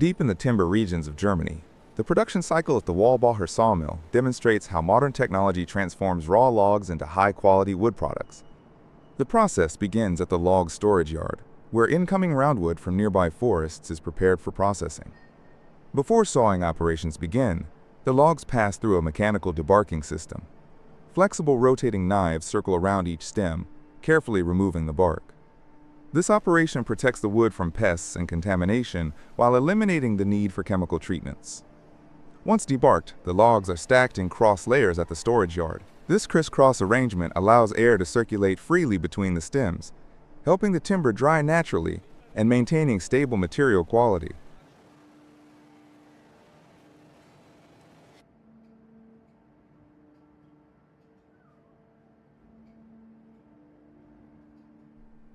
Deep in the timber regions of Germany, the production cycle at the Wallbacher sawmill demonstrates how modern technology transforms raw logs into high-quality wood products. The process begins at the log storage yard, where incoming roundwood from nearby forests is prepared for processing. Before sawing operations begin, the logs pass through a mechanical debarking system. Flexible rotating knives circle around each stem, carefully removing the bark. This operation protects the wood from pests and contamination while eliminating the need for chemical treatments. Once debarked, the logs are stacked in cross layers at the storage yard. This crisscross arrangement allows air to circulate freely between the stems, helping the timber dry naturally and maintaining stable material quality.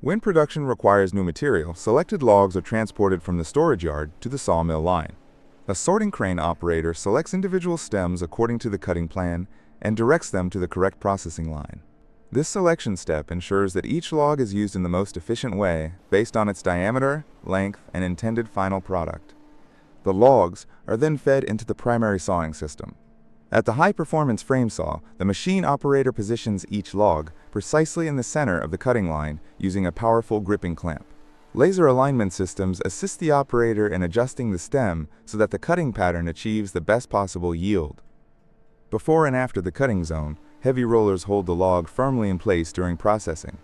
When production requires new material, selected logs are transported from the storage yard to the sawmill line. A sorting crane operator selects individual stems according to the cutting plan and directs them to the correct processing line. This selection step ensures that each log is used in the most efficient way based on its diameter, length, and intended final product. The logs are then fed into the primary sawing system. At the high-performance frame saw, the machine operator positions each log precisely in the center of the cutting line using a powerful gripping clamp. Laser alignment systems assist the operator in adjusting the stem so that the cutting pattern achieves the best possible yield. Before and after the cutting zone, heavy rollers hold the log firmly in place during processing.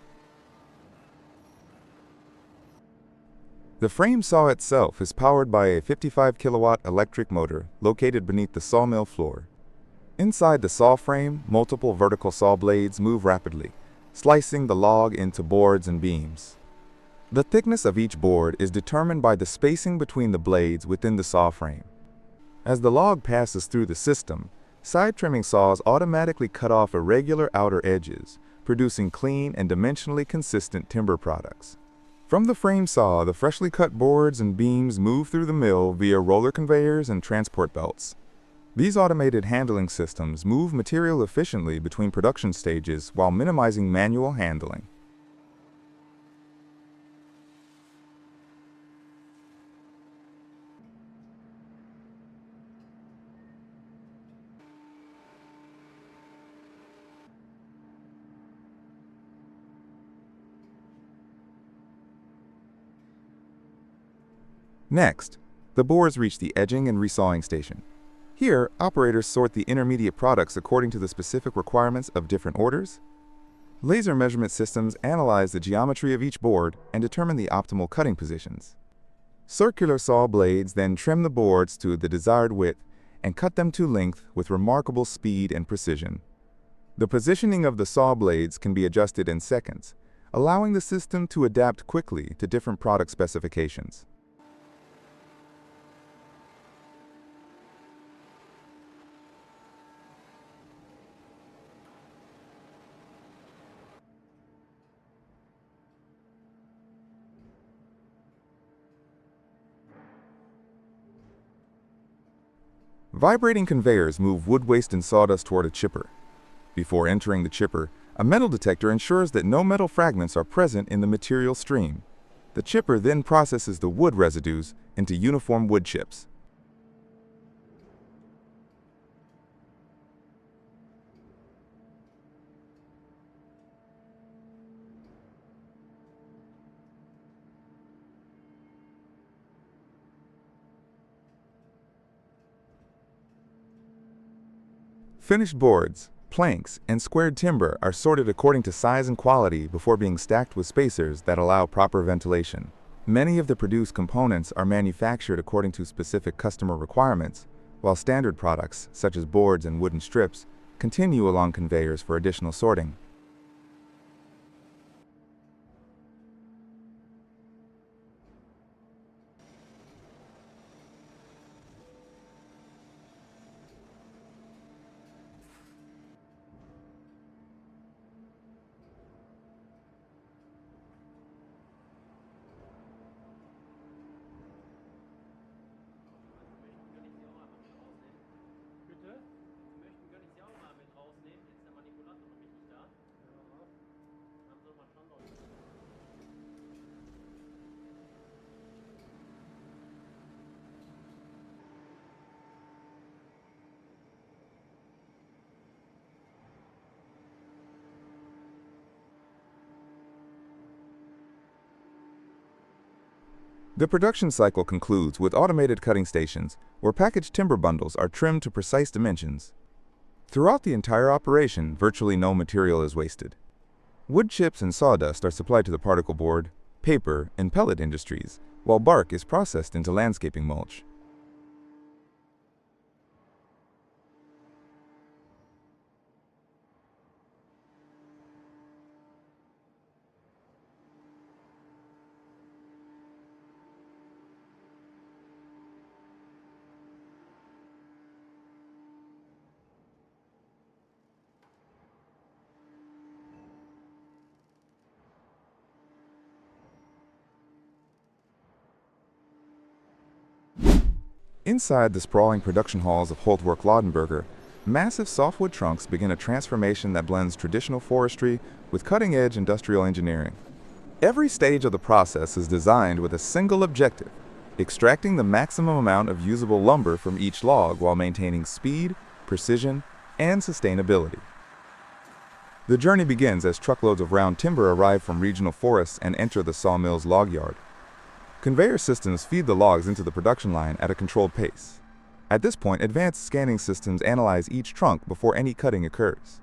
The frame saw itself is powered by a 55 kilowatt electric motor located beneath the sawmill floor. Inside the saw frame, multiple vertical saw blades move rapidly, slicing the log into boards and beams. The thickness of each board is determined by the spacing between the blades within the saw frame. As the log passes through the system, side trimming saws automatically cut off irregular outer edges, producing clean and dimensionally consistent timber products. From the frame saw, the freshly cut boards and beams move through the mill via roller conveyors and transport belts. These automated handling systems move material efficiently between production stages while minimizing manual handling. Next, the boards reach the edging and resawing station. Here, operators sort the intermediate products according to the specific requirements of different orders. Laser measurement systems analyze the geometry of each board and determine the optimal cutting positions. Circular saw blades then trim the boards to the desired width and cut them to length with remarkable speed and precision. The positioning of the saw blades can be adjusted in seconds, allowing the system to adapt quickly to different product specifications. Vibrating conveyors move wood waste and sawdust toward a chipper. Before entering the chipper, a metal detector ensures that no metal fragments are present in the material stream. The chipper then processes the wood residues into uniform wood chips. Finished boards, planks, and squared timber are sorted according to size and quality before being stacked with spacers that allow proper ventilation. Many of the produced components are manufactured according to specific customer requirements, while standard products, such as boards and wooden strips, continue along conveyors for additional sorting. The production cycle concludes with automated cutting stations, where packaged timber bundles are trimmed to precise dimensions. Throughout the entire operation, virtually no material is wasted. Wood chips and sawdust are supplied to the particle board, paper, and pellet industries, while bark is processed into landscaping mulch. Inside the sprawling production halls of Holtwerk-Lodenberger, massive softwood trunks begin a transformation that blends traditional forestry with cutting-edge industrial engineering. Every stage of the process is designed with a single objective: extracting the maximum amount of usable lumber from each log while maintaining speed, precision, and sustainability. The journey begins as truckloads of round timber arrive from regional forests and enter the sawmill's log yard. Conveyor systems feed the logs into the production line at a controlled pace. At this point, advanced scanning systems analyze each trunk before any cutting occurs.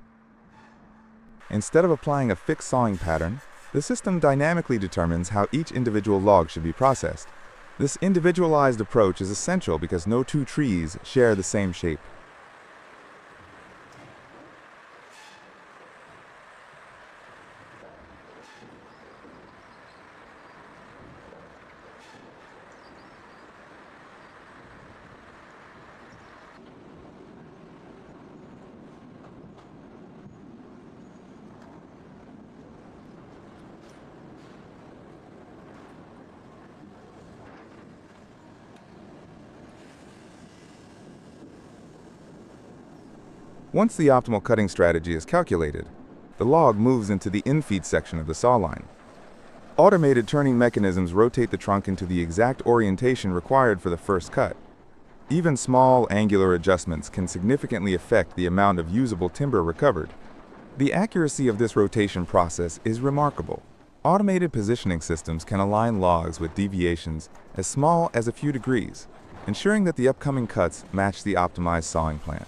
Instead of applying a fixed sawing pattern, the system dynamically determines how each individual log should be processed. This individualized approach is essential because no two trees share the same shape. Once the optimal cutting strategy is calculated, the log moves into the infeed section of the saw line. Automated turning mechanisms rotate the trunk into the exact orientation required for the first cut. Even small angular adjustments can significantly affect the amount of usable timber recovered. The accuracy of this rotation process is remarkable. Automated positioning systems can align logs with deviations as small as a few degrees, ensuring that the upcoming cuts match the optimized sawing plan.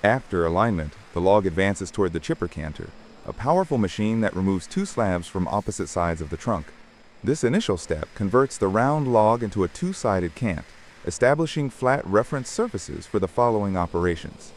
After alignment, the log advances toward the chipper canter, a powerful machine that removes two slabs from opposite sides of the trunk. This initial step converts the round log into a two-sided cant, establishing flat reference surfaces for the following operations.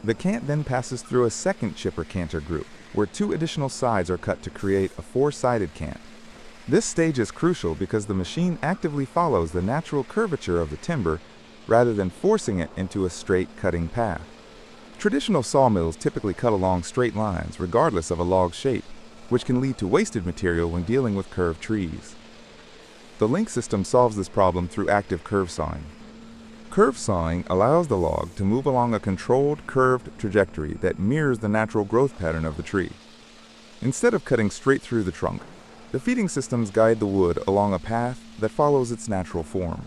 The cant then passes through a second chipper canter group, where two additional sides are cut to create a four-sided cant. This stage is crucial because the machine actively follows the natural curvature of the timber rather than forcing it into a straight cutting path. Traditional sawmills typically cut along straight lines regardless of a log's shape, which can lead to wasted material when dealing with curved trees. The link system solves this problem through active curve sawing. Curve sawing allows the log to move along a controlled, curved trajectory that mirrors the natural growth pattern of the tree. Instead of cutting straight through the trunk, the feeding systems guide the wood along a path that follows its natural form.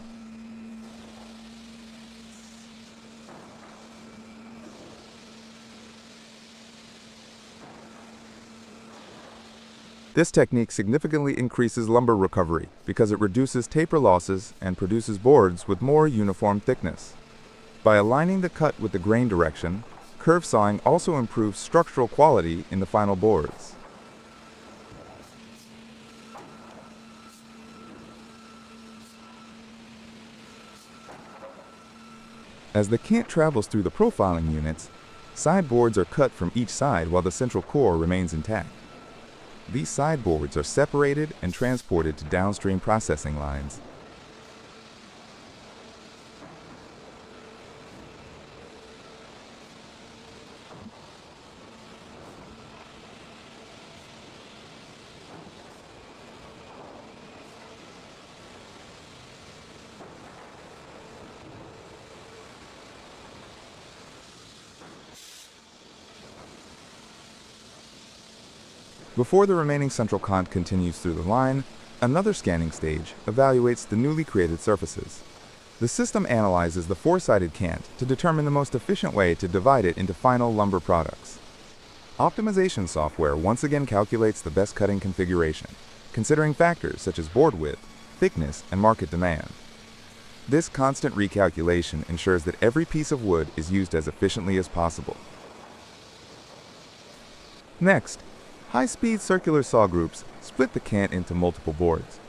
This technique significantly increases lumber recovery because it reduces taper losses and produces boards with more uniform thickness. By aligning the cut with the grain direction, curve sawing also improves structural quality in the final boards. As the cant travels through the profiling units, Side boards are cut from each side while the central core remains intact. These side boards are separated and transported to downstream processing lines. Before the remaining central cont continues through the line, another scanning stage evaluates the newly created surfaces. The system analyzes the four-sided cant to determine the most efficient way to divide it into final lumber products. Optimization software once again calculates the best cutting configuration, considering factors such as board width, thickness, and market demand. This constant recalculation ensures that every piece of wood is used as efficiently as possible. Next, high-speed circular saw groups split the cant into multiple boards.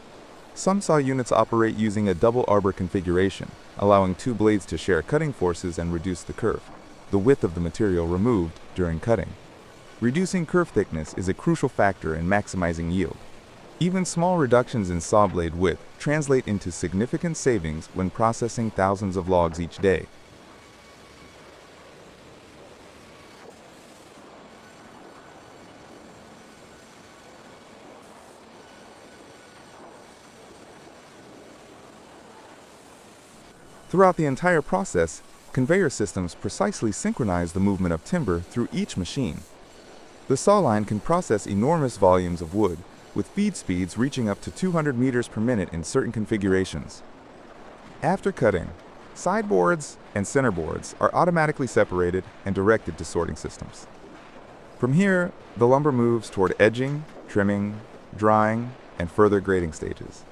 Some saw units operate using a double arbor configuration, allowing two blades to share cutting forces and reduce the kerf, the width of the material removed during cutting. Reducing kerf thickness is a crucial factor in maximizing yield. Even small reductions in saw blade width translate into significant savings when processing thousands of logs each day. Throughout the entire process, conveyor systems precisely synchronize the movement of timber through each machine. The saw line can process enormous volumes of wood, with feed speeds reaching up to 200 meters per minute in certain configurations. After cutting, sideboards and centerboards are automatically separated and directed to sorting systems. From here, the lumber moves toward edging, trimming, drying, and further grading stages.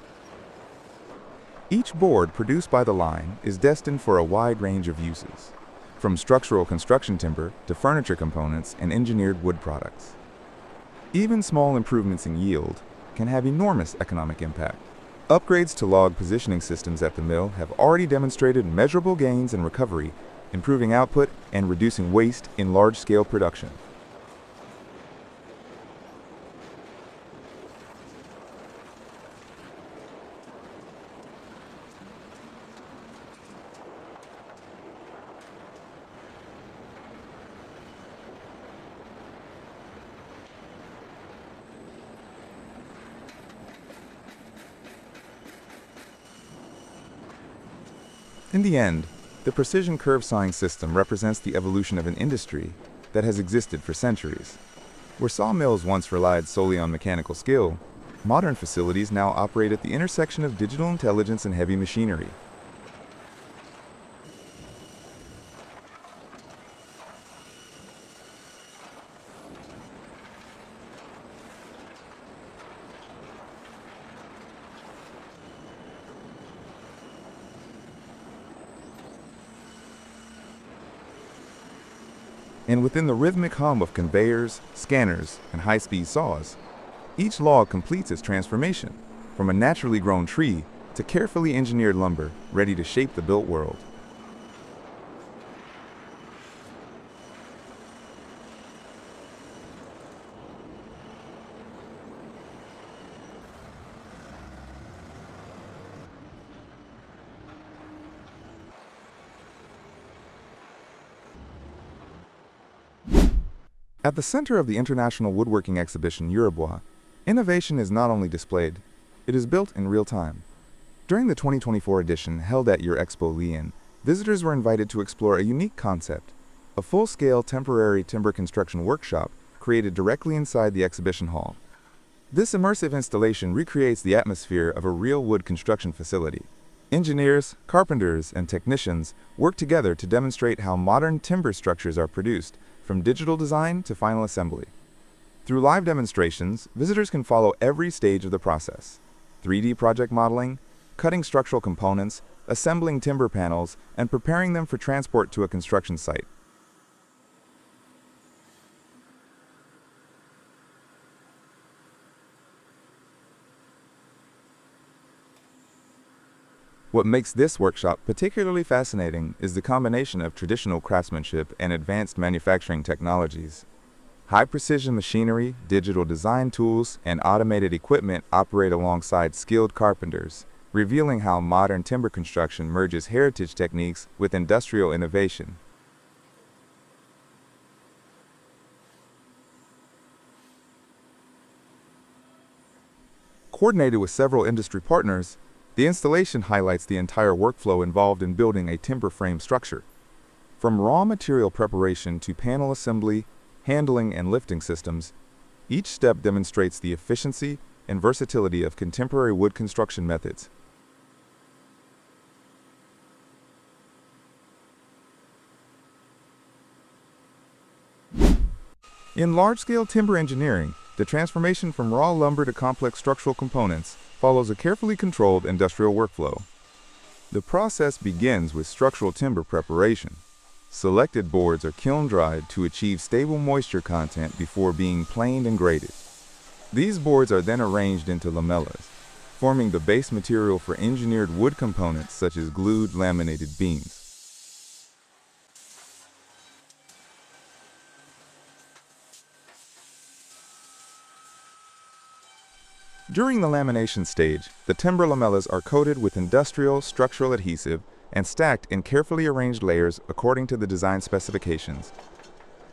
Each board produced by the line is destined for a wide range of uses, from structural construction timber to furniture components and engineered wood products. Even small improvements in yield can have enormous economic impact. Upgrades to log positioning systems at the mill have already demonstrated measurable gains in recovery, improving output and reducing waste in large-scale production. In the end, the precision curve sawing system represents the evolution of an industry that has existed for centuries. Where sawmills once relied solely on mechanical skill, modern facilities now operate at the intersection of digital intelligence and heavy machinery. And within the rhythmic hum of conveyors, scanners, and high-speed saws, each log completes its transformation from a naturally grown tree to carefully engineered lumber ready to shape the built world. At the center of the International Woodworking Exhibition Uruguay, innovation is not only displayed, it is built in real time. During the 2024 edition held at your Expo Lyon, visitors were invited to explore a unique concept, a full-scale temporary timber construction workshop created directly inside the exhibition hall. This immersive installation recreates the atmosphere of a real wood construction facility. Engineers, carpenters, and technicians work together to demonstrate how modern timber structures are produced, from digital design to final assembly. Through live demonstrations, visitors can follow every stage of the process: 3D project modeling, cutting structural components, assembling timber panels, and preparing them for transport to a construction site. What makes this workshop particularly fascinating is the combination of traditional craftsmanship and advanced manufacturing technologies. High-precision machinery, digital design tools, and automated equipment operate alongside skilled carpenters, revealing how modern timber construction merges heritage techniques with industrial innovation. Coordinated with several industry partners, the installation highlights the entire workflow involved in building a timber frame structure. From raw material preparation to panel assembly, handling, and lifting systems, each step demonstrates the efficiency and versatility of contemporary wood construction methods. In large-scale timber engineering, the transformation from raw lumber to complex structural components follows a carefully controlled industrial workflow. The process begins with structural timber preparation. Selected boards are kiln-dried to achieve stable moisture content before being planed and graded. These boards are then arranged into lamellas, forming the base material for engineered wood components such as glued laminated beams. During the lamination stage, the timber lamellas are coated with industrial structural adhesive and stacked in carefully arranged layers according to the design specifications.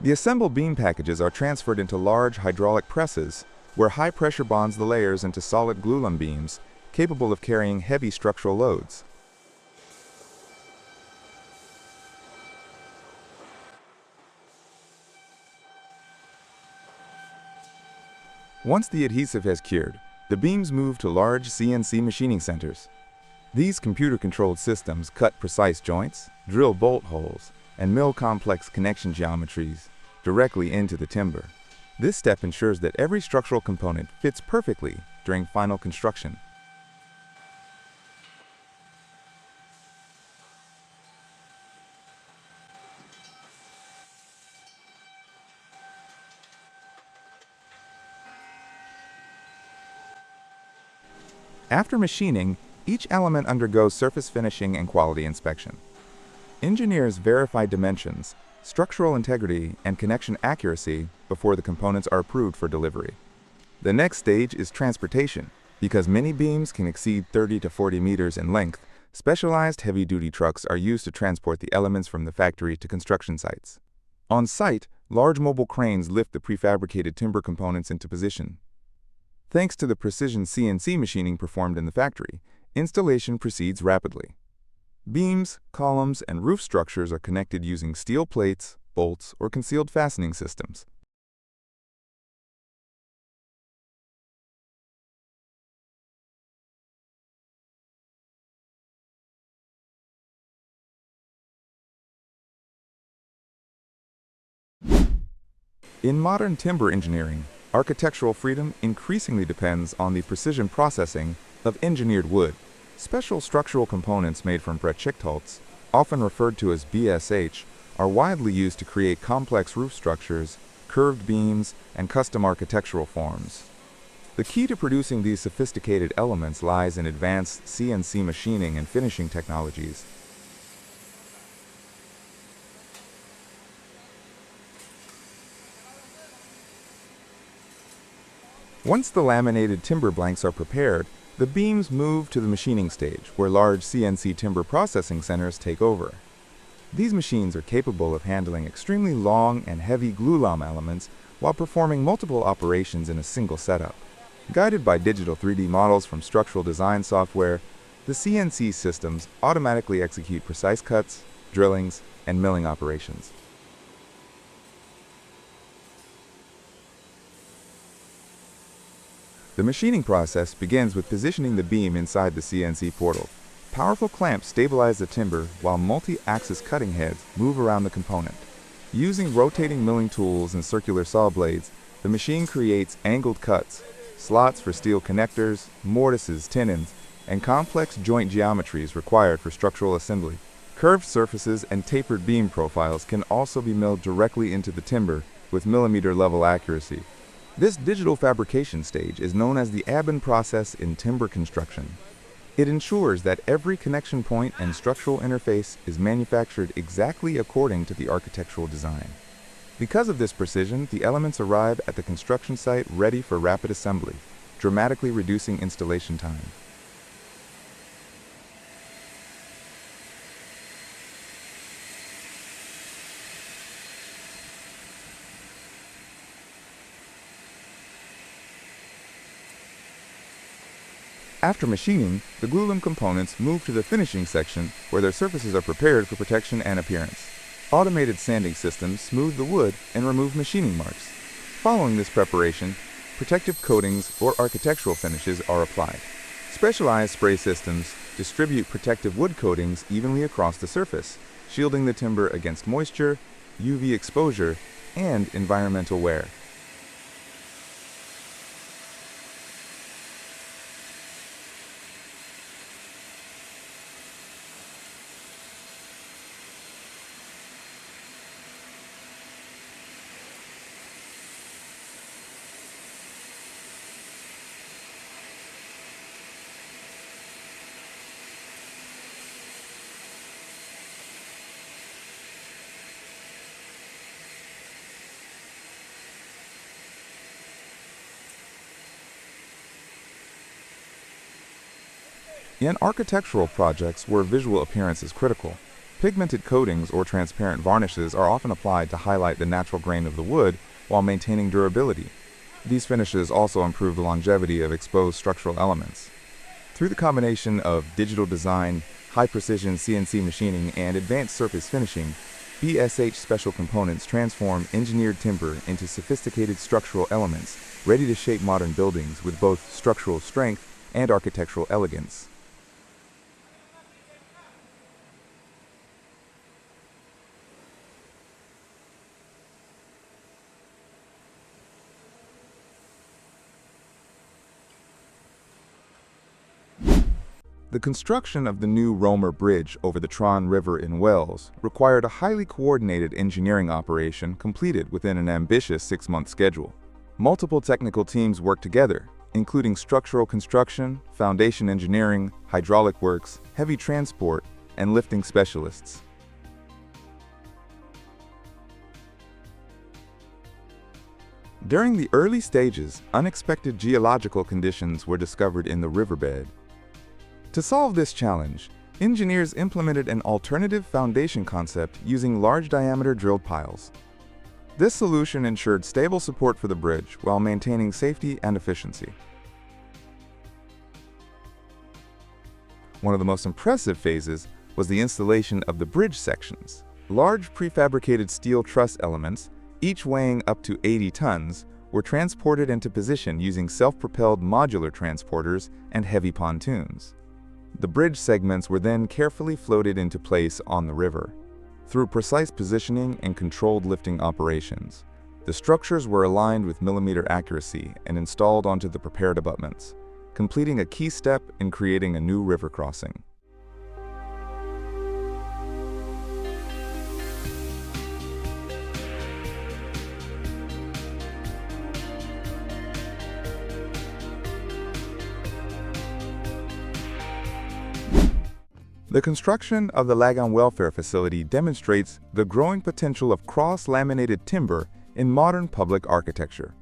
The assembled beam packages are transferred into large hydraulic presses, where high pressure bonds the layers into solid glulam beams, capable of carrying heavy structural loads. Once the adhesive has cured, the beams move to large CNC machining centers. These computer-controlled systems cut precise joints, drill bolt holes, and mill complex connection geometries directly into the timber. This step ensures that every structural component fits perfectly during final construction. After machining, each element undergoes surface finishing and quality inspection. Engineers verify dimensions, structural integrity, and connection accuracy before the components are approved for delivery. The next stage is transportation. Because many beams can exceed 30 to 40 meters in length, specialized heavy-duty trucks are used to transport the elements from the factory to construction sites. On site, large mobile cranes lift the prefabricated timber components into position. Thanks to the precision CNC machining performed in the factory, installation proceeds rapidly. Beams, columns, and roof structures are connected using steel plates, bolts, or concealed fastening systems. In modern timber engineering, architectural freedom increasingly depends on the precision processing of engineered wood. Special structural components made from Brechitholz, often referred to as BSH, are widely used to create complex roof structures, curved beams, and custom architectural forms. The key to producing these sophisticated elements lies in advanced CNC machining and finishing technologies. Once the laminated timber blanks are prepared, the beams move to the machining stage, where large CNC timber processing centers take over. These machines are capable of handling extremely long and heavy glulam elements while performing multiple operations in a single setup. Guided by digital 3D models from structural design software, the CNC systems automatically execute precise cuts, drillings, and milling operations. The machining process begins with positioning the beam inside the CNC portal. Powerful clamps stabilize the timber while multi-axis cutting heads move around the component. Using rotating milling tools and circular saw blades, the machine creates angled cuts, slots for steel connectors, mortises, tenons, and complex joint geometries required for structural assembly. Curved surfaces and tapered beam profiles can also be milled directly into the timber with millimeter-level accuracy. This digital fabrication stage is known as the Abin process in timber construction. It ensures that every connection point and structural interface is manufactured exactly according to the architectural design. Because of this precision, the elements arrive at the construction site ready for rapid assembly, dramatically reducing installation time. After machining, the Glulam components move to the finishing section where their surfaces are prepared for protection and appearance. Automated sanding systems smooth the wood and remove machining marks. Following this preparation, protective coatings or architectural finishes are applied. Specialized spray systems distribute protective wood coatings evenly across the surface, shielding the timber against moisture, UV exposure, and environmental wear. In architectural projects where visual appearance is critical, pigmented coatings or transparent varnishes are often applied to highlight the natural grain of the wood while maintaining durability. These finishes also improve the longevity of exposed structural elements. Through the combination of digital design, high-precision CNC machining, and advanced surface finishing, BSH Special Components transform engineered timber into sophisticated structural elements ready to shape modern buildings with both structural strength and architectural elegance. The construction of the new Romer Bridge over the Tron River in Wales required a highly coordinated engineering operation completed within an ambitious 6-month schedule. Multiple technical teams worked together, including structural construction, foundation engineering, hydraulic works, heavy transport, and lifting specialists. During the early stages, unexpected geological conditions were discovered in the riverbed. To solve this challenge, engineers implemented an alternative foundation concept using large-diameter drilled piles. This solution ensured stable support for the bridge while maintaining safety and efficiency. One of the most impressive phases was the installation of the bridge sections. Large prefabricated steel truss elements, each weighing up to 80 tons, were transported into position using self-propelled modular transporters and heavy pontoons. The bridge segments were then carefully floated into place on the river. Through precise positioning and controlled lifting operations, the structures were aligned with millimeter accuracy and installed onto the prepared abutments, completing a key step in creating a new river crossing. The construction of the Lagan Welfare Facility demonstrates the growing potential of cross-laminated timber in modern public architecture.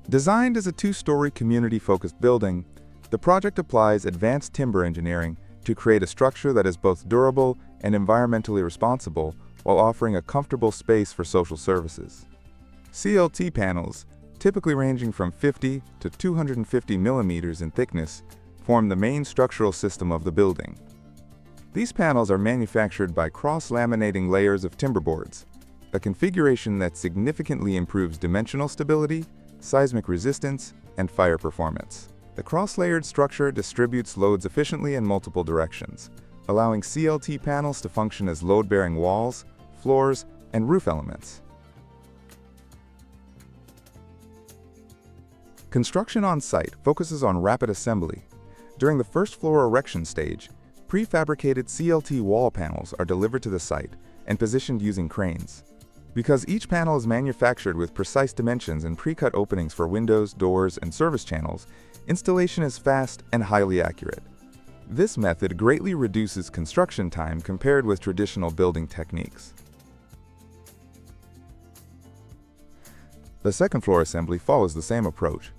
Designed as a 2-story community-focused building, the project applies advanced timber engineering to create a structure that is both durable and environmentally responsible while offering a comfortable space for social services. CLT panels, typically ranging from 50 to 250 millimeters in thickness, form the main structural system of the building. These panels are manufactured by cross-laminating layers of timber boards, a configuration that significantly improves dimensional stability, seismic resistance, and fire performance. The cross-layered structure distributes loads efficiently in multiple directions, allowing CLT panels to function as load-bearing walls, floors, and roof elements. Construction on site focuses on rapid assembly. During the first floor erection stage, prefabricated CLT wall panels are delivered to the site and positioned using cranes. Because each panel is manufactured with precise dimensions and pre-cut openings for windows, doors, and service channels, installation is fast and highly accurate. This method greatly reduces construction time compared with traditional building techniques. The second floor assembly follows the same approach.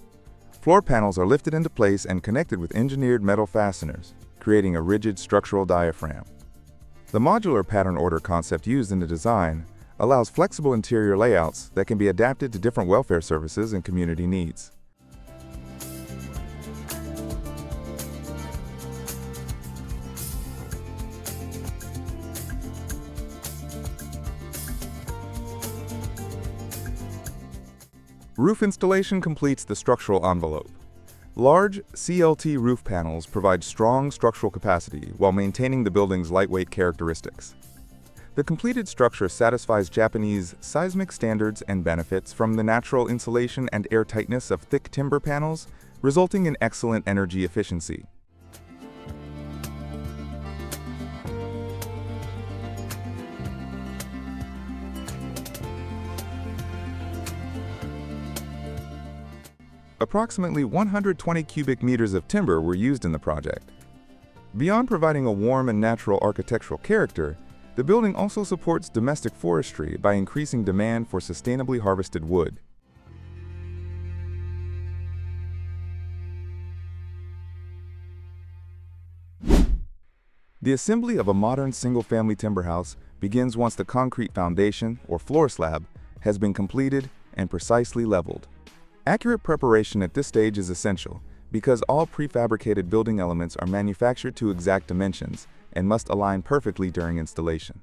Floor panels are lifted into place and connected with engineered metal fasteners, creating a rigid structural diaphragm. The modular pattern order concept used in the design allows flexible interior layouts that can be adapted to different welfare services and community needs. Roof installation completes the structural envelope. Large CLT roof panels provide strong structural capacity while maintaining the building's lightweight characteristics. The completed structure satisfies Japanese seismic standards and benefits from the natural insulation and airtightness of thick timber panels, resulting in excellent energy efficiency. Approximately 120 cubic meters of timber were used in the project. Beyond providing a warm and natural architectural character, the building also supports domestic forestry by increasing demand for sustainably harvested wood. The assembly of a modern single-family timber house begins once the concrete foundation, or floor slab, has been completed and precisely leveled. Accurate preparation at this stage is essential because all prefabricated building elements are manufactured to exact dimensions and must align perfectly during installation.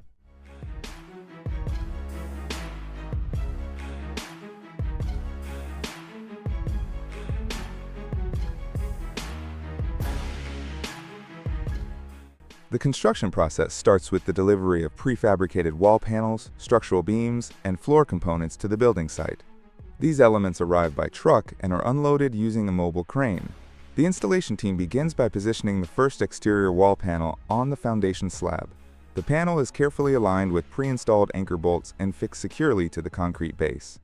The construction process starts with the delivery of prefabricated wall panels, structural beams, and floor components to the building site. These elements arrive by truck and are unloaded using a mobile crane. The installation team begins by positioning the first exterior wall panel on the foundation slab. The panel is carefully aligned with pre-installed anchor bolts and fixed securely to the concrete base.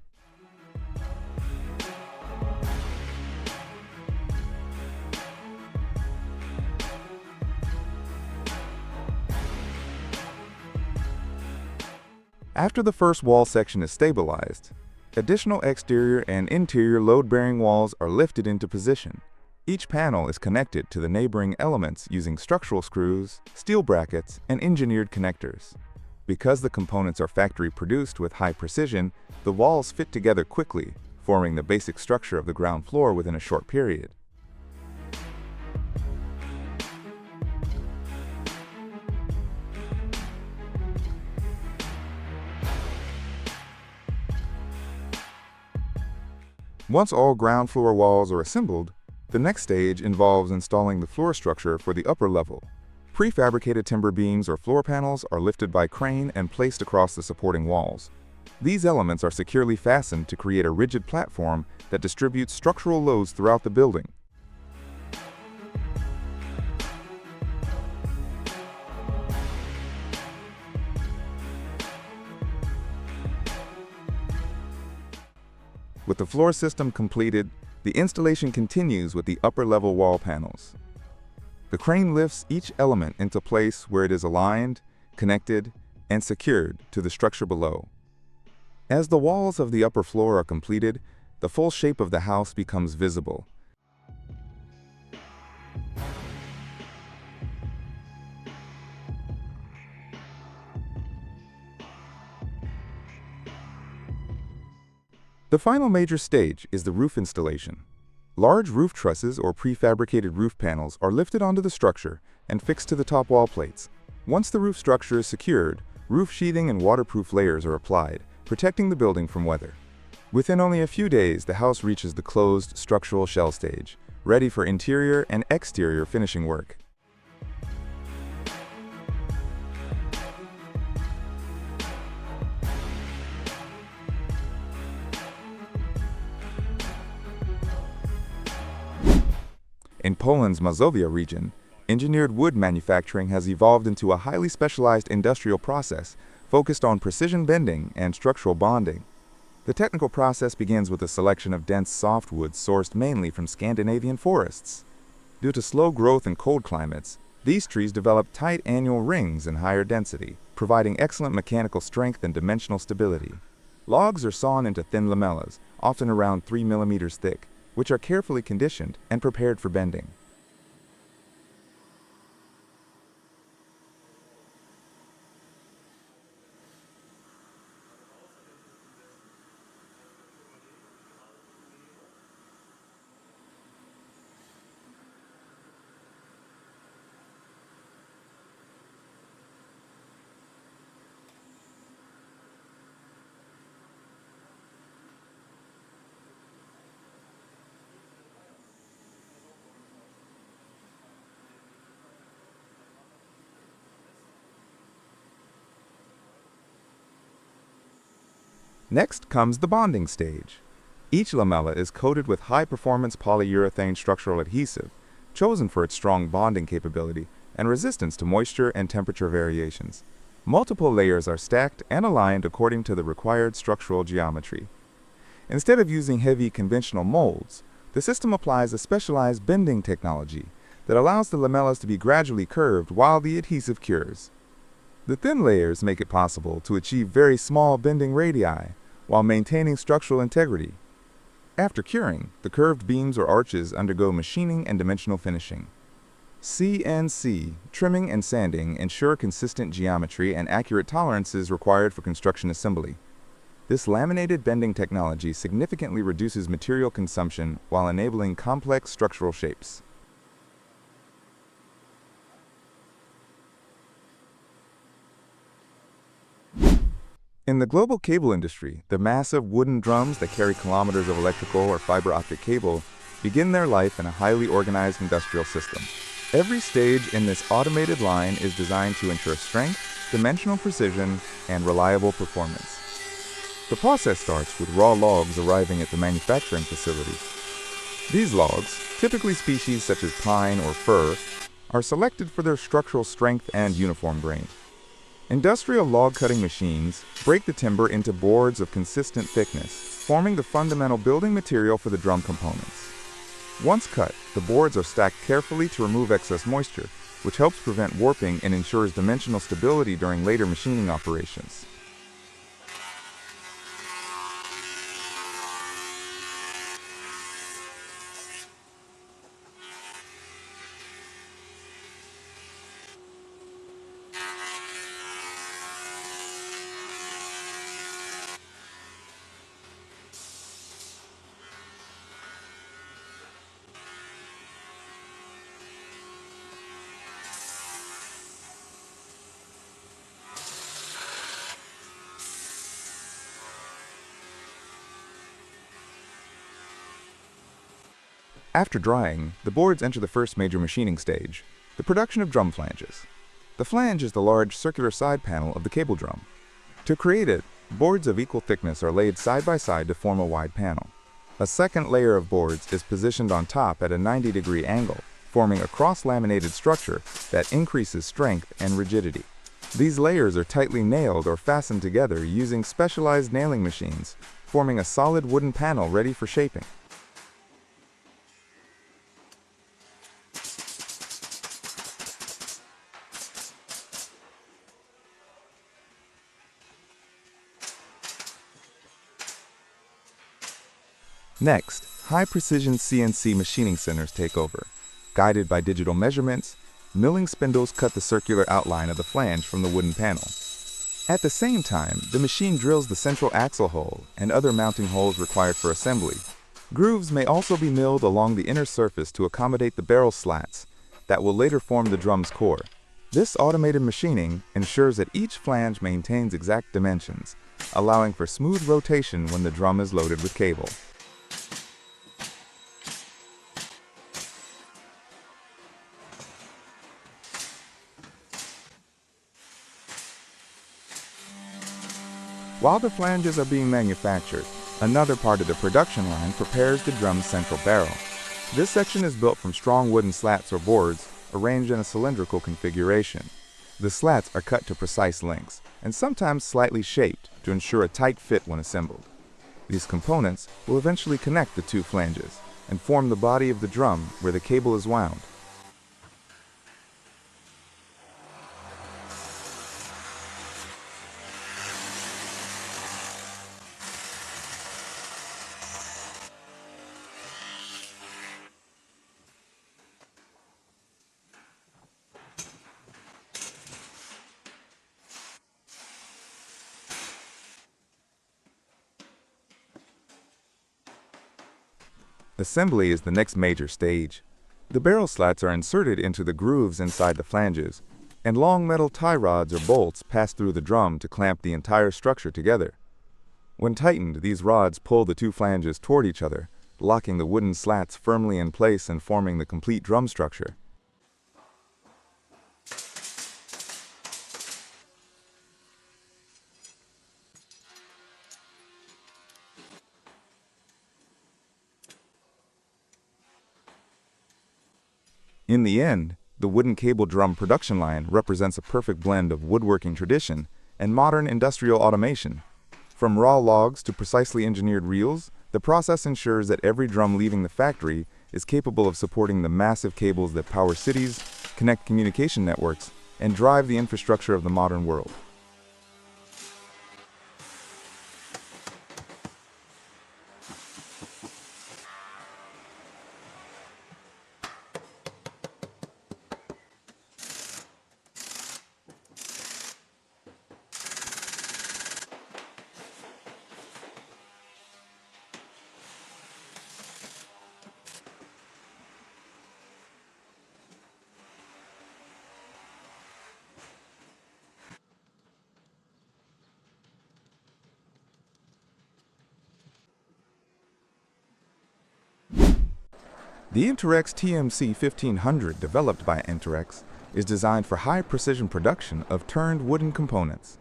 After the first wall section is stabilized, additional exterior and interior load-bearing walls are lifted into position. Each panel is connected to the neighboring elements using structural screws, steel brackets, and engineered connectors. Because the components are factory-produced with high precision, the walls fit together quickly, forming the basic structure of the ground floor within a short period. Once all ground floor walls are assembled, the next stage involves installing the floor structure for the upper level. Prefabricated timber beams or floor panels are lifted by crane and placed across the supporting walls. These elements are securely fastened to create a rigid platform that distributes structural loads throughout the building. With the floor system completed, the installation continues with the upper-level wall panels. The crane lifts each element into place where it is aligned, connected, and secured to the structure below. As the walls of the upper floor are completed, the full shape of the house becomes visible. The final major stage is the roof installation. Large roof trusses or prefabricated roof panels are lifted onto the structure and fixed to the top wall plates. Once the roof structure is secured, roof sheathing and waterproof layers are applied, protecting the building from weather. Within only a few days, the house reaches the closed structural shell stage, ready for interior and exterior finishing work. In Poland's Mazovia region, engineered wood manufacturing has evolved into a highly specialized industrial process focused on precision bending and structural bonding. The technical process begins with a selection of dense softwoods sourced mainly from Scandinavian forests. Due to slow growth in cold climates, These trees develop tight annual rings in higher density, providing excellent mechanical strength and dimensional stability. Logs are sawn into thin lamellas, often around 3 millimeters thick, which are carefully conditioned and prepared for bending. Next comes the bonding stage. Each lamella is coated with high-performance polyurethane structural adhesive, chosen for its strong bonding capability and resistance to moisture and temperature variations. Multiple layers are stacked and aligned according to the required structural geometry. Instead of using heavy conventional molds, the system applies a specialized bending technology that allows the lamellas to be gradually curved while the adhesive cures. The thin layers make it possible to achieve very small bending radii while maintaining structural integrity. After curing, the curved beams or arches undergo machining and dimensional finishing. CNC, trimming and sanding ensure consistent geometry and accurate tolerances required for construction assembly. This laminated bending technology significantly reduces material consumption while enabling complex structural shapes. In the global cable industry, the massive wooden drums that carry kilometers of electrical or fiber optic cable begin their life in a highly organized industrial system. Every stage in this automated line is designed to ensure strength, dimensional precision, and reliable performance. The process starts with raw logs arriving at the manufacturing facility. These logs, typically species such as pine or fir, are selected for their structural strength and uniform grain. Industrial log cutting machines break the timber into boards of consistent thickness, forming the fundamental building material for the drum components. Once cut, the boards are stacked carefully to remove excess moisture, which helps prevent warping and ensures dimensional stability during later machining operations. After drying, the boards enter the first major machining stage, the production of drum flanges. The flange is the large circular side panel of the cable drum. To create it, boards of equal thickness are laid side by side to form a wide panel. A second layer of boards is positioned on top at a 90-degree angle, forming a cross-laminated structure that increases strength and rigidity. These layers are tightly nailed or fastened together using specialized nailing machines, forming a solid wooden panel ready for shaping. Next, high-precision CNC machining centers take over. Guided by digital measurements, milling spindles cut the circular outline of the flange from the wooden panel. At the same time, the machine drills the central axle hole and other mounting holes required for assembly. Grooves may also be milled along the inner surface to accommodate the barrel slats that will later form the drum's core. This automated machining ensures that each flange maintains exact dimensions, allowing for smooth rotation when the drum is loaded with cable. While the flanges are being manufactured, another part of the production line prepares the drum's central barrel. This section is built from strong wooden slats or boards arranged in a cylindrical configuration. The slats are cut to precise lengths and sometimes slightly shaped to ensure a tight fit when assembled. These components will eventually connect the two flanges and form the body of the drum where the cable is wound. Assembly is the next major stage. The barrel slats are inserted into the grooves inside the flanges, and long metal tie rods or bolts pass through the drum to clamp the entire structure together. When tightened, these rods pull the two flanges toward each other, locking the wooden slats firmly in place and forming the complete drum structure. In the end, the wooden cable drum production line represents a perfect blend of woodworking tradition and modern industrial automation. From raw logs to precisely engineered reels, the process ensures that every drum leaving the factory is capable of supporting the massive cables that power cities, connect communication networks, and drive the infrastructure of the modern world. The Interex TMC 1500, developed by Interex, is designed for high-precision production of turned wooden components.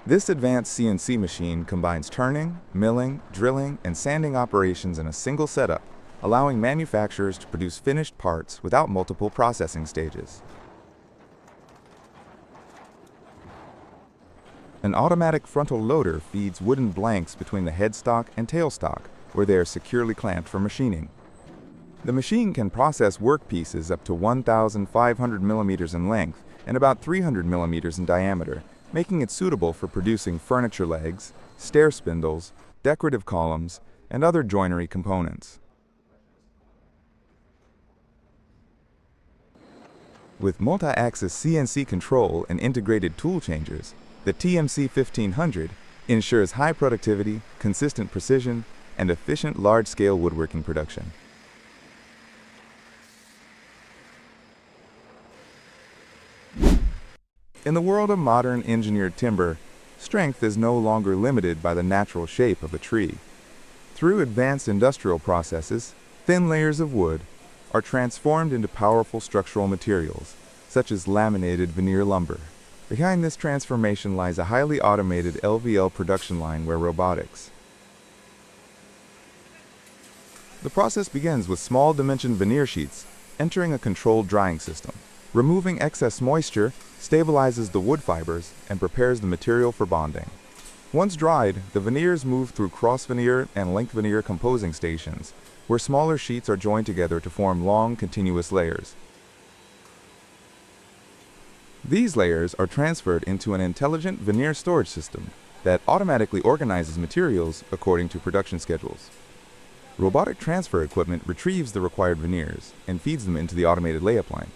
This advanced CNC machine combines turning, milling, drilling, and sanding operations in a single setup, allowing manufacturers to produce finished parts without multiple processing stages. An automatic frontal loader feeds wooden blanks between the headstock and tailstock, where they are securely clamped for machining. The machine can process workpieces up to 1,500 millimeters in length and about 300 millimeters in diameter, making it suitable for producing furniture legs, stair spindles, decorative columns, and other joinery components. With multi-axis CNC control and integrated tool changers, the TMC 1500 ensures high productivity, consistent precision, and efficient large-scale woodworking production. In the world of modern engineered timber, strength is no longer limited by the natural shape of a tree. Through advanced industrial processes, thin layers of wood are transformed into powerful structural materials, such as laminated veneer lumber. Behind this transformation lies a highly automated LVL production line where robotics. The process begins with small dimension veneer sheets entering a controlled drying system. Removing excess moisture stabilizes the wood fibers and prepares the material for bonding. Once dried, the veneers move through cross-veneer and length veneer composing stations, where smaller sheets are joined together to form long, continuous layers. These layers are transferred into an intelligent veneer storage system that automatically organizes materials according to production schedules. Robotic transfer equipment retrieves the required veneers and feeds them into the automated layup line.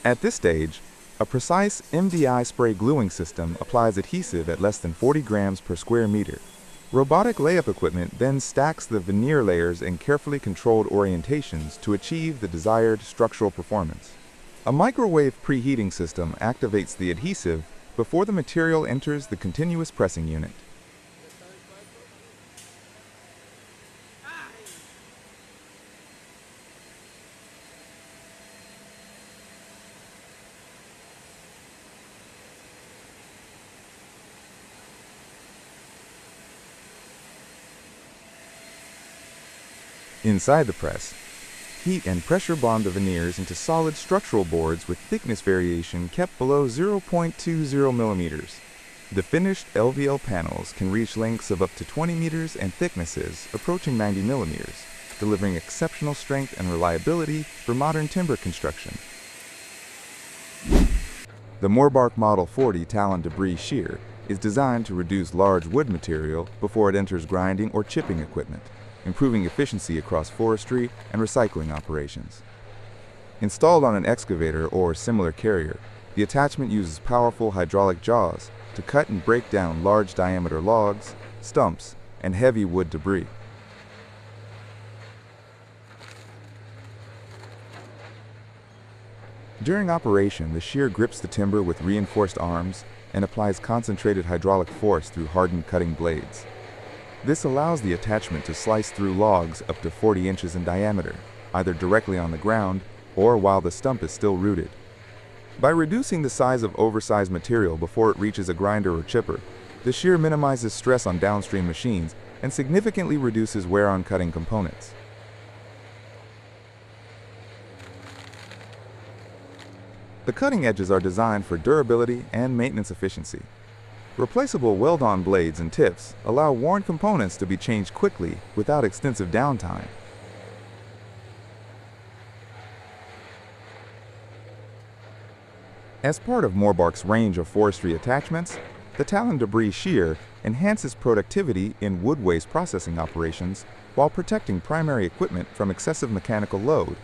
At this stage, a precise MDI spray gluing system applies adhesive at less than 40 grams per square meter. Robotic layup equipment then stacks the veneer layers in carefully controlled orientations to achieve the desired structural performance. A microwave preheating system activates the adhesive before the material enters the continuous pressing unit. Inside the press, heat and pressure bond the veneers into solid structural boards with thickness variation kept below 0.20 millimeters. The finished LVL panels can reach lengths of up to 20 meters and thicknesses approaching 90 millimeters, delivering exceptional strength and reliability for modern timber construction. The Morbark Model 40 Talon Debris Shear is designed to reduce large wood material before it enters grinding or chipping equipment. improving efficiency across forestry and recycling operations. Installed on an excavator or similar carrier, the attachment uses powerful hydraulic jaws to cut and break down large diameter logs, stumps, and heavy wood debris. During operation, the shear grips the timber with reinforced arms and applies concentrated hydraulic force through hardened cutting blades. This allows the attachment to slice through logs up to 40 inches in diameter, either directly on the ground or while the stump is still rooted. By reducing the size of oversized material before it reaches a grinder or chipper, the shear minimizes stress on downstream machines and significantly reduces wear on cutting components. The cutting edges are designed for durability and maintenance efficiency. Replaceable weld-on blades and tips allow worn components to be changed quickly without extensive downtime. As part of Morbark's range of forestry attachments, the Talon Debris Shear enhances productivity in wood waste processing operations while protecting primary equipment from excessive mechanical load.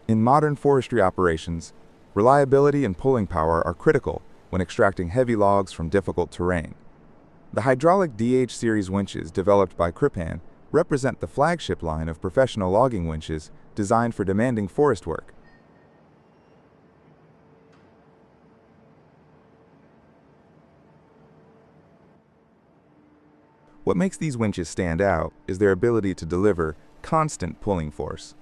In modern forestry operations, reliability and pulling power are critical when extracting heavy logs from difficult terrain. The hydraulic DH series winches developed by Cripan represent the flagship line of professional logging winches designed for demanding forest work. What makes these winches stand out is their ability to deliver constant pulling force.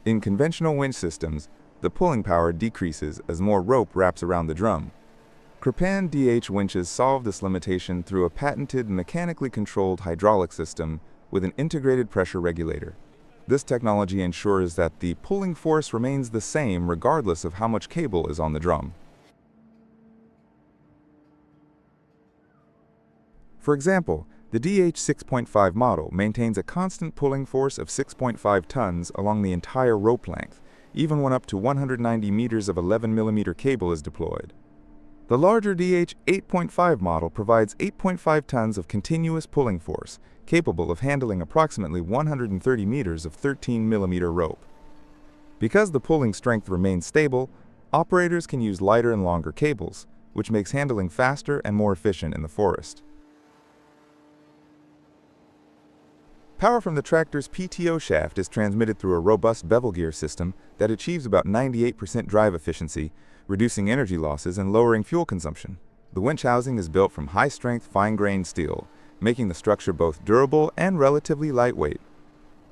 In conventional winch systems, the pulling power decreases as more rope wraps around the drum. Cripan DH winches solve this limitation through a patented mechanically controlled hydraulic system with an integrated pressure regulator. This technology ensures that the pulling force remains the same regardless of how much cable is on the drum. For example, the DH 6.5 model maintains a constant pulling force of 6.5 tons along the entire rope length, even when up to 190 meters of 11 mm cable is deployed. The larger DH 8.5 model provides 8.5 tons of continuous pulling force, capable of handling approximately 130 meters of 13 mm rope. Because the pulling strength remains stable, operators can use lighter and longer cables, which makes handling faster and more efficient in the forest. Power from the tractor's PTO shaft is transmitted through a robust bevel gear system that achieves about 98% drive efficiency, reducing energy losses and lowering fuel consumption. The winch housing is built from high-strength, fine-grained steel, making the structure both durable and relatively lightweight.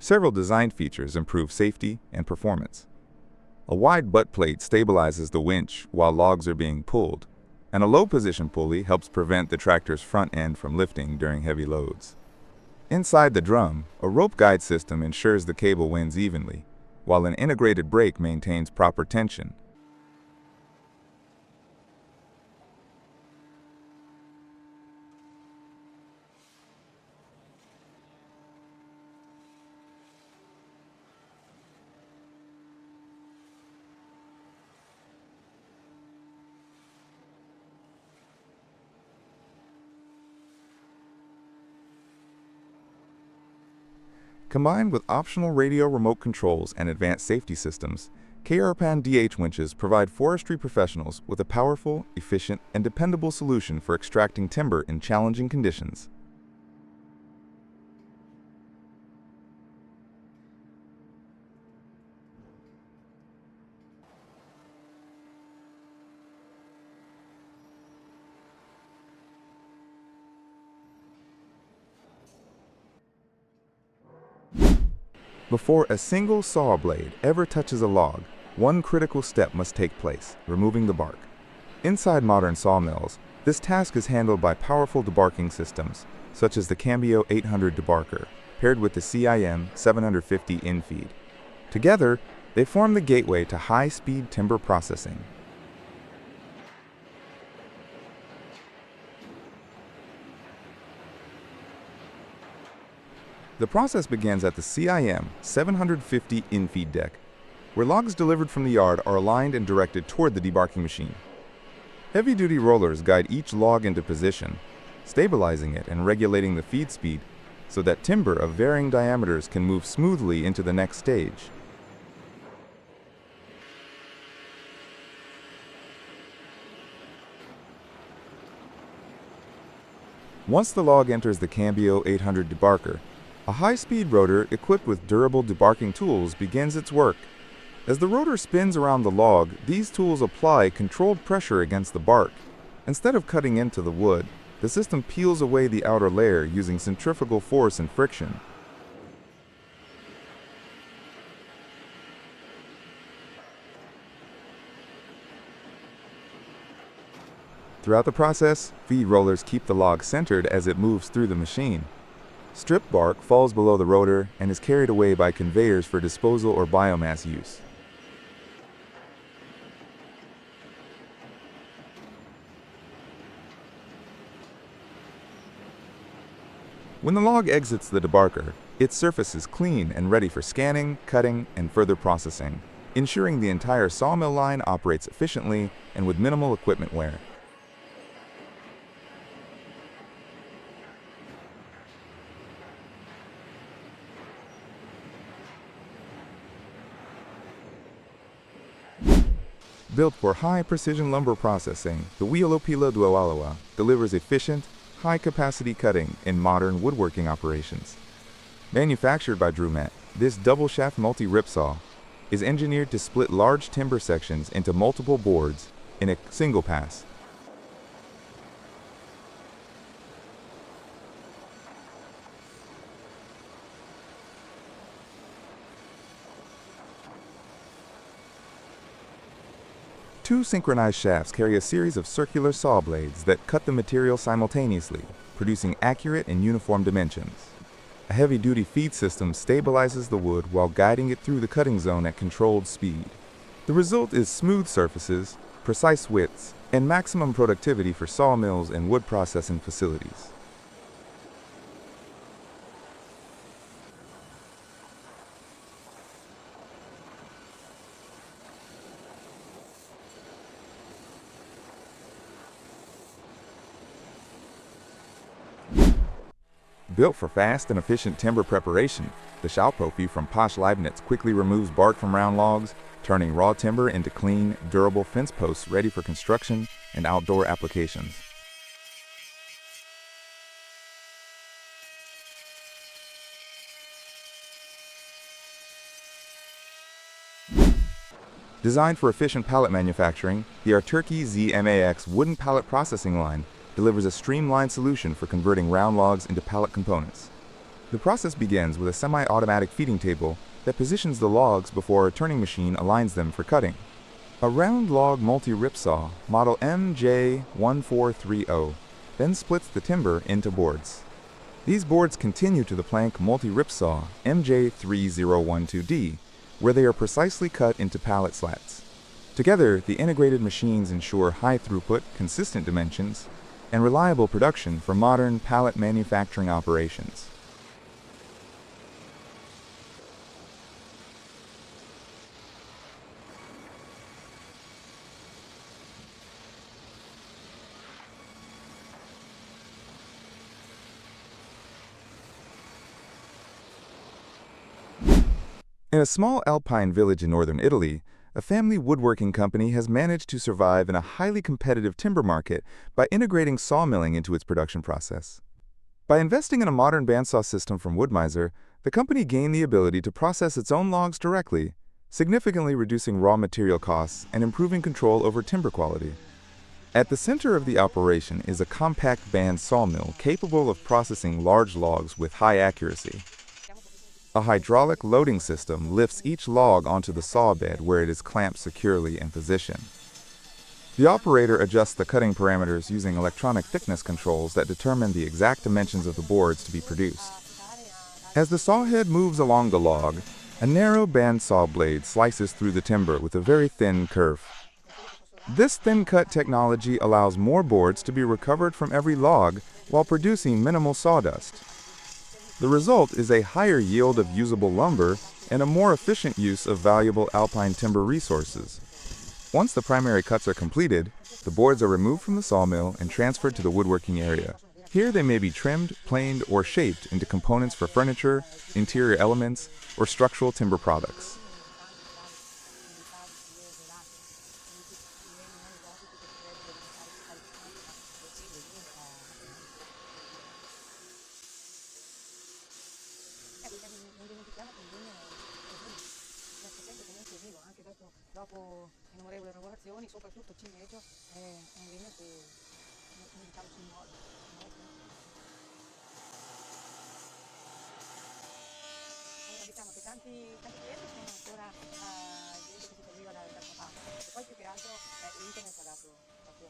Several design features improve safety and performance. A wide butt plate stabilizes the winch while logs are being pulled, and a low-position pulley helps prevent the tractor's front end from lifting during heavy loads. Inside the drum, a rope guide system ensures the cable winds evenly, while an integrated brake maintains proper tension. Combined with optional radio remote controls and advanced safety systems, Cripan DH winches provide forestry professionals with a powerful, efficient, and dependable solution for extracting timber in challenging conditions. Before a single saw blade ever touches a log, one critical step must take place, removing the bark. Inside modern sawmills, this task is handled by powerful debarking systems, such as the Cambio 800 debarker, paired with the CIM 750 infeed. Together, they form the gateway to high-speed timber processing. The process begins at the CIM 750 infeed deck, where logs delivered from the yard are aligned and directed toward the debarking machine. Heavy-duty rollers guide each log into position, stabilizing it and regulating the feed speed so that timber of varying diameters can move smoothly into the next stage. Once the log enters the Cambio 800 debarker, a high-speed rotor equipped with durable debarking tools begins its work. As the rotor spins around the log, these tools apply controlled pressure against the bark. Instead of cutting into the wood, the system peels away the outer layer using centrifugal force and friction. Throughout the process, feed rollers keep the log centered as it moves through the machine. Stripped bark falls below the rotor and is carried away by conveyors for disposal or biomass use. When the log exits the debarker, its surface is clean and ready for scanning, cutting, and further processing, ensuring the entire sawmill line operates efficiently and with minimal equipment wear. Built for high-precision lumber processing, the Wheelopila Duawalawa delivers efficient, high-capacity cutting in modern woodworking operations. Manufactured by Drumet, this double-shaft multi-rip saw is engineered to split large timber sections into multiple boards in a single pass. Two synchronized shafts carry a series of circular saw blades that cut the material simultaneously, producing accurate and uniform dimensions. A heavy-duty feed system stabilizes the wood while guiding it through the cutting zone at controlled speed. The result is smooth surfaces, precise widths, and maximum productivity for sawmills and wood processing facilities. Built for fast and efficient timber preparation, the Schauprofi from Posh Leibniz quickly removes bark from round logs, turning raw timber into clean, durable fence posts ready for construction and outdoor applications. Designed for efficient pallet manufacturing, the Arturki ZMAX wooden pallet processing line delivers a streamlined solution for converting round logs into pallet components. The process begins with a semi-automatic feeding table that positions the logs before a turning machine aligns them for cutting. A round log multi-rip saw, model MJ1430, then splits the timber into boards. These boards continue to the plank multi-rip saw MJ3012D, where they are precisely cut into pallet slats. Together, the integrated machines ensure high throughput, consistent dimensions, and reliable production for modern pallet manufacturing operations. In a small alpine village in northern Italy, a family woodworking company has managed to survive in a highly competitive timber market by integrating sawmilling into its production process. By investing in a modern bandsaw system from Woodmiser, the company gained the ability to process its own logs directly, significantly reducing raw material costs and improving control over timber quality. At the center of the operation is a compact band sawmill capable of processing large logs with high accuracy. A hydraulic loading system lifts each log onto the saw bed where it is clamped securely in position. The operator adjusts the cutting parameters using electronic thickness controls that determine the exact dimensions of the boards to be produced. As the saw head moves along the log, a narrow bandsaw blade slices through the timber with a very thin curve. This thin cut technology allows more boards to be recovered from every log while producing minimal sawdust. The result is a higher yield of usable lumber and a more efficient use of valuable alpine timber resources. Once the primary cuts are completed, the boards are removed from the sawmill and transferred to the woodworking area. Here they may be trimmed, planed, or shaped into components for furniture, interior elements, or structural timber products. Dopo innumerevoli lavorazioni, soprattutto il ciliegio è un legno che diciamo si muove. Allora, diciamo che tanti clienti sono ancora gente che si serviva dal papà, e poi più che altro internet ha dato proprio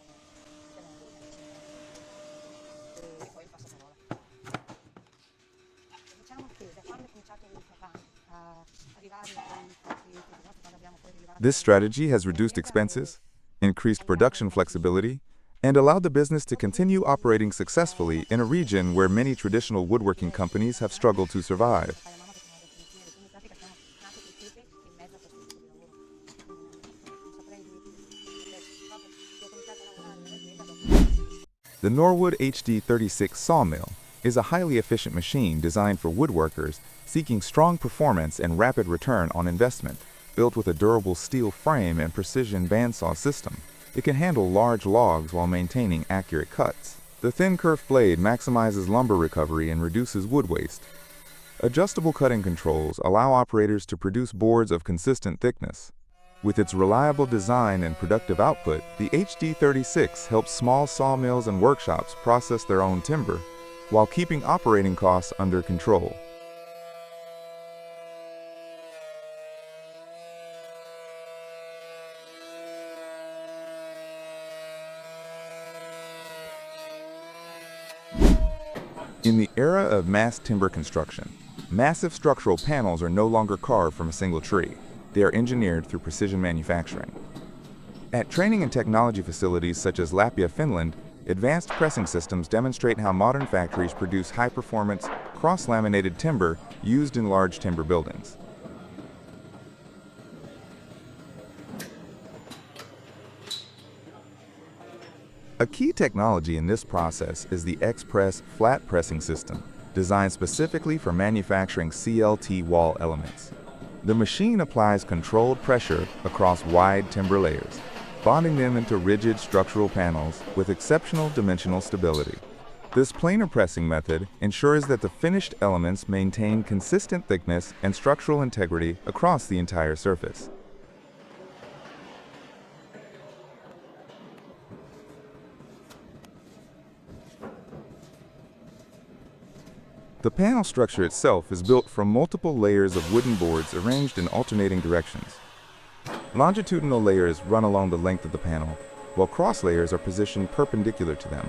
e poi il passaparola. Diciamo che da quando è cominciato il papà a arrivare quando abbiamo poi rilevato. This strategy has reduced expenses, increased production flexibility, and allowed the business to continue operating successfully in a region where many traditional woodworking companies have struggled to survive. The Norwood HD36 Sawmill is a highly efficient machine designed for woodworkers seeking strong performance and rapid return on investment. Built with a durable steel frame and precision bandsaw system, it can handle large logs while maintaining accurate cuts. The thin curved blade maximizes lumber recovery and reduces wood waste. Adjustable cutting controls allow operators to produce boards of consistent thickness. With its reliable design and productive output, the HD36 helps small sawmills and workshops process their own timber while keeping operating costs under control. In the era of mass timber construction, massive structural panels are no longer carved from a single tree. They are engineered through precision manufacturing. At training and technology facilities such as Lappia, Finland, advanced pressing systems demonstrate how modern factories produce high-performance, cross-laminated timber used in large timber buildings. A key technology in this process is the X-Press flat pressing system, designed specifically for manufacturing CLT wall elements. The machine applies controlled pressure across wide timber layers, bonding them into rigid structural panels with exceptional dimensional stability. This planar pressing method ensures that the finished elements maintain consistent thickness and structural integrity across the entire surface. The panel structure itself is built from multiple layers of wooden boards arranged in alternating directions. Longitudinal layers run along the length of the panel, while cross layers are positioned perpendicular to them.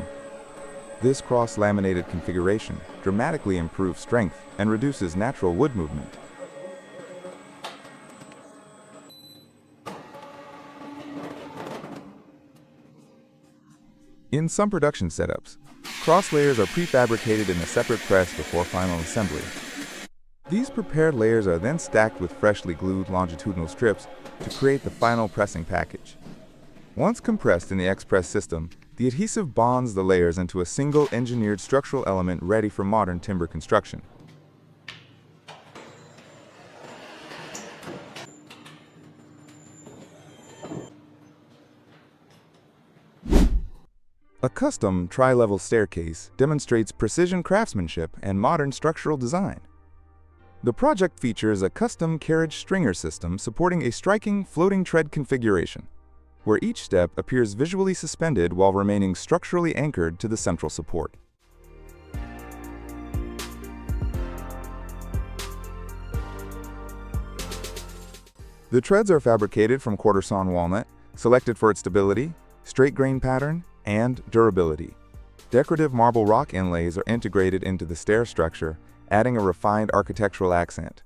This cross-laminated configuration dramatically improves strength and reduces natural wood movement. In some production setups, cross layers are prefabricated in a separate press before final assembly. These prepared layers are then stacked with freshly glued longitudinal strips to create the final pressing package. Once compressed in the X-Press system, the adhesive bonds the layers into a single engineered structural element ready for modern timber construction. A custom tri-level staircase demonstrates precision craftsmanship and modern structural design. The project features a custom carriage stringer system supporting a striking floating tread configuration, where each step appears visually suspended while remaining structurally anchored to the central support. The treads are fabricated from quarter-sawn walnut, selected for its stability, straight grain pattern, and durability. Decorative marble rock inlays are integrated into the stair structure, adding a refined architectural accent.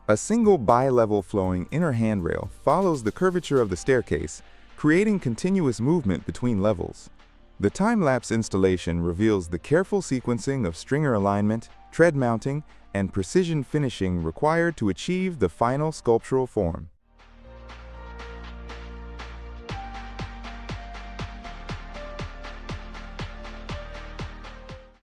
A single bi-level flowing inner handrail follows the curvature of the staircase, creating continuous movement between levels. The time-lapse installation reveals the careful sequencing of stringer alignment, tread mounting, and precision finishing required to achieve the final sculptural form.